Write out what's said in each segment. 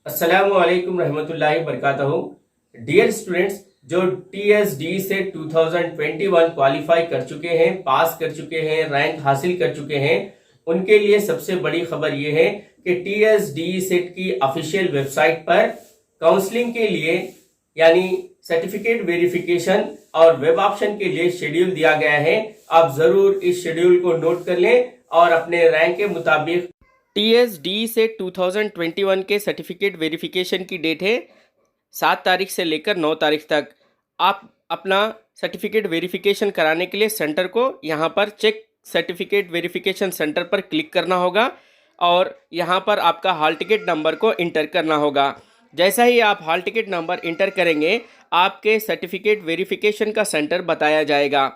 अस्सलामुअलैकुम रहमतुल्लाहि बरकातहू। Dear students, जो TSD से 2021 क्वालिफाई कर चुके हैं, पास कर चुके हैं, रैंक हासिल कर चुके हैं, उनके लिए सबसे बड़ी खबर यह है कि TSD सेट की ऑफिशियल वेबसाइट पर काउंसलिंग के लिए यानी सर्टिफिकेट वेरिफिकेशन और वेब ऑप्शन के लिए शेड्यूल दिया गया है। आप जरूर इस शेड्यूल को नोट कर लें और अपने रैंक के मुताबिक TSD से 2021 के सर्टिफिकेट वेरिफिकेशन की डेट है 7 तारीख से लेकर 9 तारीख तक। आप अपना सर्टिफिकेट वेरिफिकेशन कराने के लिए सेंटर को यहाँ पर चेक सर्टिफिकेट वेरिफिकेशन सेंटर पर क्लिक करना होगा और यहाँ पर आपका हॉल टिकट नंबर को इंटर करना होगा। जैसा ही आप हॉल टिकट नंबर इंटर करेंगे, आपके सर्टिफिकेट वेरिफिकेशन का सेंटर बताया जाएगा।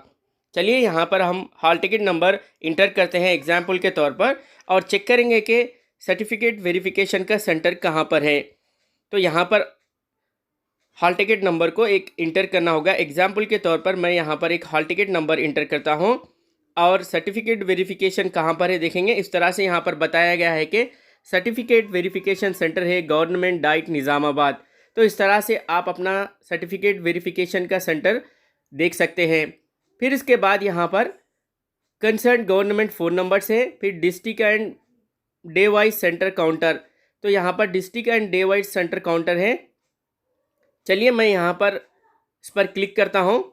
चलिए यहाँ पर हम हॉल टिकट नंबर इंटर करते हैं एग्जाम्पल के तौर पर और चेक करेंगे कि सर्टिफिकेट वेरिफिकेशन का सेंटर कहाँ पर है। तो यहाँ पर हॉल टिकट नंबर को एक इंटर करना होगा। एग्जाम्पल के तौर पर मैं यहाँ पर एक हॉल टिकट नंबर इंटर करता हूँ और सर्टिफिकेट वेरिफिकेशन कहाँ पर है देखेंगे। इस तरह से यहाँ पर बताया गया है कि सर्टिफिकेट वेरिफिकेशन सेंटर है गवर्नमेंट डाइट निज़ामाबाद। तो इस तरह से आप अपना सर्टिफिकेट वेरिफिकेशन का सेंटर देख सकते हैं। फिर इसके बाद यहाँ पर कंसर्न गवर्नमेंट फ़ोन नंबर्स है, फिर district and day wise centre counter. तो यहाँ पर district and day wise centre counter है। चलिए मैं यहाँ पर इस पर क्लिक करता हूँ।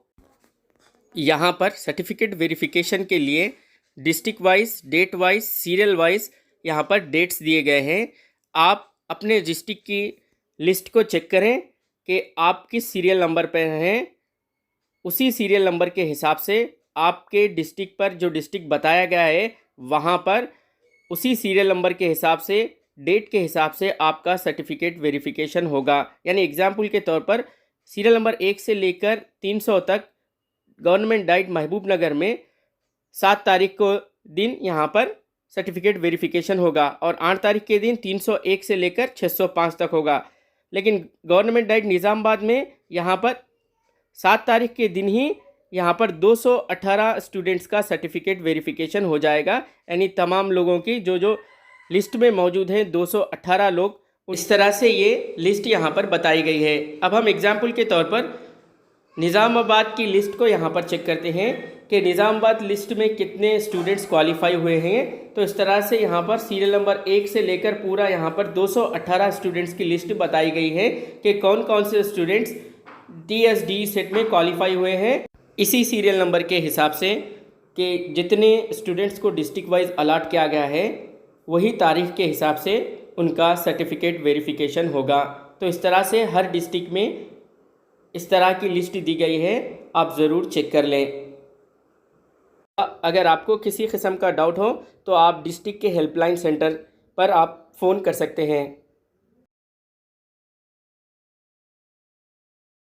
यहाँ पर सर्टिफिकेट वेरिफिकेशन के लिए district wise, date wise, serial wise यहाँ पर डेट्स दिए गए हैं। आप अपने डिस्ट्रिक्ट की लिस्ट को चेक करें कि आप किस सीरियल नंबर पर हैं। उसी सीरियल नंबर के हिसाब से आपके डिस्ट्रिक्ट पर जो डिस्ट्रिक्ट बताया गया है वहाँ पर उसी सीरियल नंबर के हिसाब से, डेट के हिसाब से आपका सर्टिफिकेट वेरिफिकेशन होगा। यानी एग्जाम्पल के तौर पर सीरियल नंबर 1 से लेकर 300 तक गवर्नमेंट डाइट महबूब नगर में 7 तारीख को दिन यहाँ पर सर्टिफिकेट वेरिफिकेशन होगा और 8 तारीख के दिन 301 से लेकर 605 तक होगा। लेकिन गवर्नमेंट डाइट निज़ामाबाद में यहाँ पर 7 तारीख के दिन ही यहाँ पर 218 स्टूडेंट्स का सर्टिफिकेट वेरिफिकेशन हो जाएगा। यानी तमाम लोगों की जो लिस्ट में मौजूद हैं 218 लोग, इस तरह से ये लिस्ट यहाँ पर बताई गई है। अब हम एग्जाम्पल के तौर पर निज़ामाबाद की लिस्ट को यहाँ पर चेक करते हैं कि निज़ामाबाद लिस्ट में कितने स्टूडेंट्स क्वालिफाई हुए हैं। तो इस तरह से यहाँ पर सीरियल नंबर 1 से लेकर पूरा यहाँ पर 218 स्टूडेंट्स की लिस्ट बताई गई है कि कौन कौन से स्टूडेंट्स TSD सेट में क्वालिफाई हुए हैं। इसी सीरियल नंबर के हिसाब से कि जितने स्टूडेंट्स को डिस्ट्रिक्ट वाइज अलॉट किया गया है वही तारीख के हिसाब से उनका सर्टिफिकेट वेरिफिकेशन होगा। तो इस तरह से हर डिस्ट्रिक्ट में इस तरह की लिस्ट दी गई है, आप ज़रूर चेक कर लें। अगर आपको किसी किस्म का डाउट हो तो आप डिस्ट्रिक्ट के हेल्पलाइन सेंटर पर आप फ़ोन कर सकते हैं।